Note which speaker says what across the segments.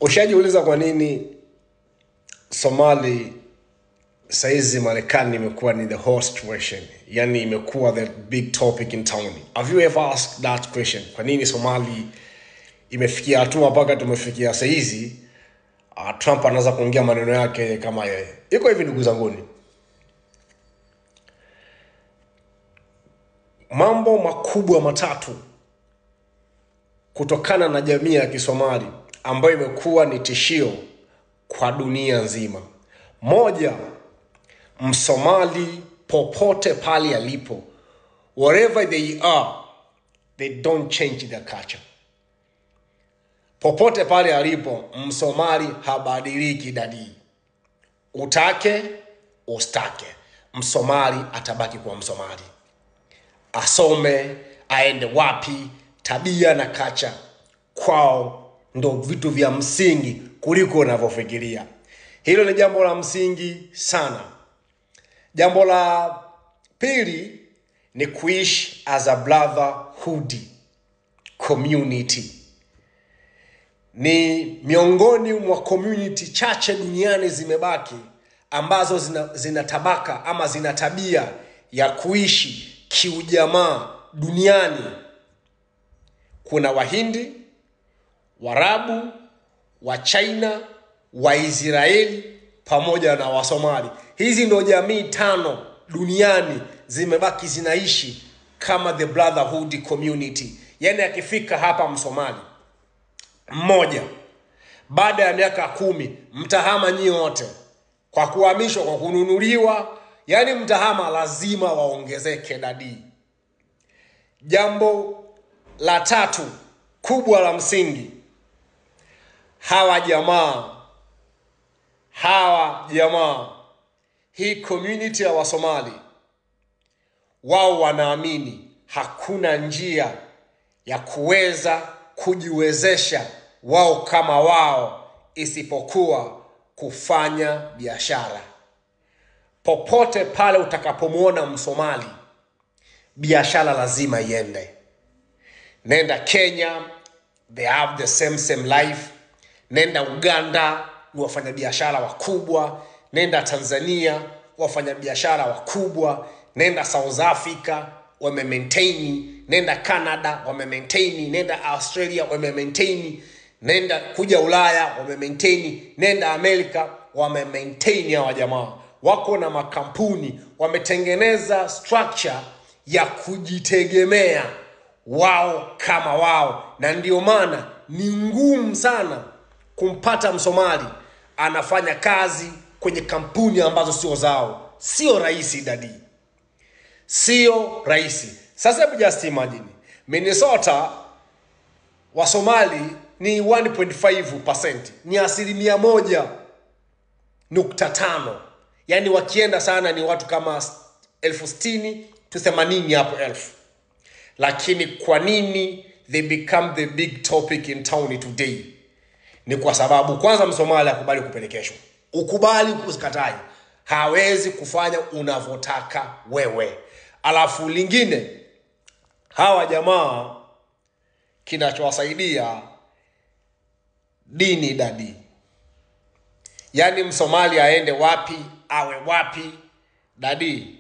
Speaker 1: Ushajiuliza kwa nini Somali saizi Marekani imekuwa ni the host situation? Yani imekuwa the big topic in town. Have you ever asked that question? Kwa nini Somali imefikia hatua mpaka tumefikia saizi Trump anaanza kuongea maneno yake kama yeye? Iko hivi ndugu zanguni. Mambo makubwa matatu kutokana na jamii ya Kisomali ambayo imekuwa ni tishio kwa dunia nzima. Moja, Msomali popote pale alipo, wherever they are, they don't change their culture. Popote pale alipo, Msomali habadiliki dadi. Utake, ustake, Msomali atabaki kwa Msomali. Asome, aende wapi, tabia na kacha kwao ndo vitu vya msingi kuliko unavyofikiria. Hilo ni jambo la msingi sana. Jambo la pili ni kuishi as a brotherhood community. Ni miongoni mwa community chache duniani zimebaki ambazo zina tabaka ama zina tabia ya kuishi kiujamaa duniani. Kuna Wahindi, Waarabu, wa China, wa Israeli pamoja na Wasomali. Hizi ndo jamii tano duniani zimebaki zinaishi kama the brotherhood community. Yani akifika hapa Msomali mmoja, baada ya miaka 10 mtahama nyinyi wote kwa kuhamishwa, kwa kununuliwa. Yani mtahama lazima waongezeke dadi. Jambo la tatu kubwa la msingi, hawa jamaa hii community ya Wasomali, wao wanaamini hakuna njia ya kuweza kujiwezesha wao kama wao isipokuwa kufanya biashara. Popote pale utakapomuona Msomali, biashara lazima iende. Nenda Kenya, they have the same life. Nenda Uganda, wafanya biashara wakubwa. Nenda Tanzania, wafanya biashara wakubwa. Nenda South Africa, wame-maintain. Nenda Canada, wame-maintain. Nenda Australia, wame-maintain. Nenda kuja Ulaya, wame-maintain. Nenda Amerika, wame-maintain. Hawa jamaa wako na makampuni, wametengeneza structure ya kujitegemea wao kama wao. Na ndio maana ni ngumu sana kumpata Msomali anafanya kazi kwenye kampuni ambazo sio zao. Sio rahisi dadi. Sio rahisi. Sasa hebu just imagine, Minnesota Wasomali ni 1.5%, ni 1.5. Yani wakienda sana ni watu kama 60,000 to 80,000 hapo elfu. Lakini kwa nini they become the big topic in town today? Ni kwa sababu kwanza Msomali akubali kupelekeshwa. Ukubali kusikatai. Hawezi kufanya unavyotaka wewe. Alafu lingine, hawa jamaa kinachowasaidia dini dadi. Yani Msomali aende wapi, awe wapi dadi,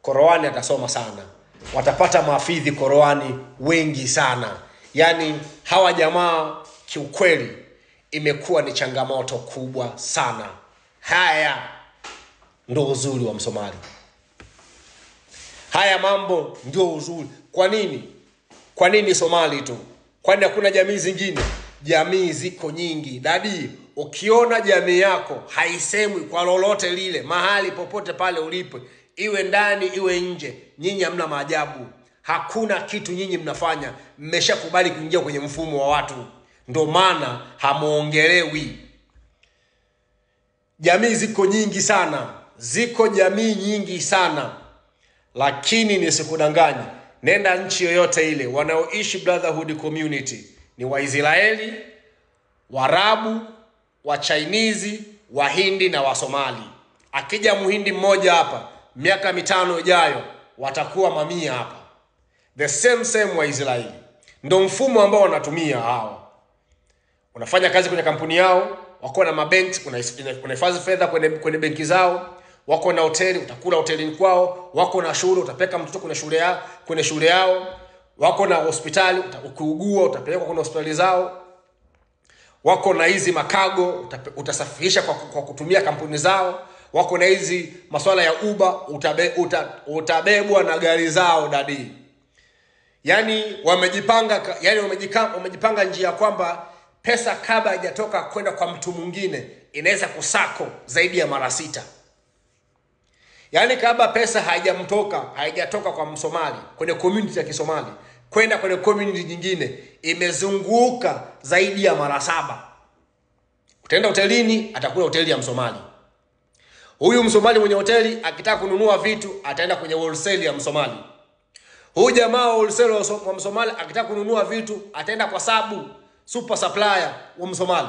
Speaker 1: Qur'ani atasoma sana. Watapata mahafidhi Qur'ani wengi sana. Yani hawa jamaa kiukweli imekuwa ni changamoto kubwa sana. Haya ndo uzuri wa Msomali. Haya mambo ndio uzuri. Kwa nini? Kwa nini Somali tu? Kwani hakuna jamii zingine? Jamii ziko nyingi. Dadi, ukiona jamii yako haisemwi kwa lolote lile, mahali popote pale ulipo, iwe ndani iwe nje, nyinyi hamna maajabu. Hakuna kitu nyinyi mnafanya, mmeshakubali kuingia kwenye mfumo wa watu. Ndio maana hamuongelewi. Jamii ziko nyingi sana. Ziko jamii nyingi sana. Lakini nisikudanganye, nenda nchi yoyote ile, wanaoishi brotherhood community ni Waisraeli, Waarabu, wa Chinese, Wahindi na Wasomali. Akija Muhindi mmoja hapa, miaka 5 ijayo watakuwa mamia hapa. The same Waisraeli. Ndio mfumo ambao wanatumia hawa. unafanya kazi kwenye kampuni yao, wako na mabanks, unahifadhi fedha kwenye benki zao, wako na hoteli, utakula hotelini kwao, wako na shule, utapeleka mtoto kwenye shule yao, wako na hospitali, ukiugua utapelekwa kwenye hospitali zao, wako na hizi makago, utasafirisha kwa kutumia kampuni zao, wako na hizi masuala ya Uber, utabebwa na gari zao dadi. Yani wamejipanga njia kwamba pesa kabla haijatoka kwenda kwa mtu mwingine inaweza kusako zaidi ya mara 6. Yani kabla pesa haijatoka kwa Msomali kwenye community ya Kisomali kwenda kwenye community nyingine imezunguka zaidi ya mara 7. Utaenda hotelini, atakula hoteli ya Msomali. Huyu Msomali mwenye hoteli akitaka kununua vitu ataenda kwenye wholesale ya Msomali. Huyu jamaa wholesale wa Msomali akitaka kununua vitu ataenda kwa Sabu, super supplier wa Msomali.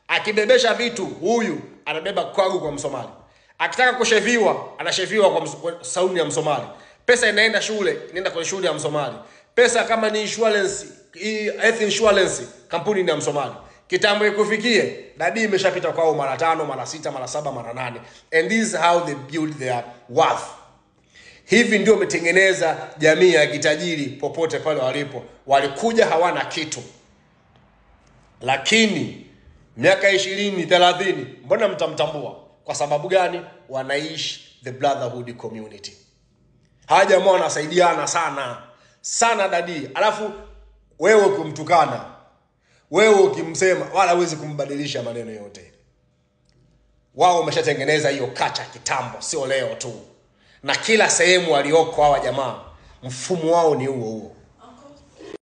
Speaker 1: Akibebesha vitu huyu anabeba kwagu kwa Msomali. Akitaka kusheviwa anasheviwa kwa saluni ya Msomali. Pesa inaenda kwenye shule ya Msomali. Pesa kama ni insurance, health insurance, kampuni ni ya Msomali. Kitambo ikufikie, dadi imeshapita kwao mara 5, mara 6, mara 7, mara 8. And this is how they build their worth. Hivi ndio umetengeneza jamii ya kitajiri popote pale walipo. Walikuja hawana kitu. Lakini miaka 20, 30, mbona mtamtambua? Kwa sababu gani? Wanaishi the brotherhood community. Hawa jamaa wanasaidiana sana dadi. Alafu wewe ukimtukana, wewe ukimsema, wala huwezi kumbadilisha maneno yote. Wao wameshatengeneza hiyo kacha kitambo, sio leo tu. Na kila sehemu walioko hawa jamaa, mfumo wao ni huo.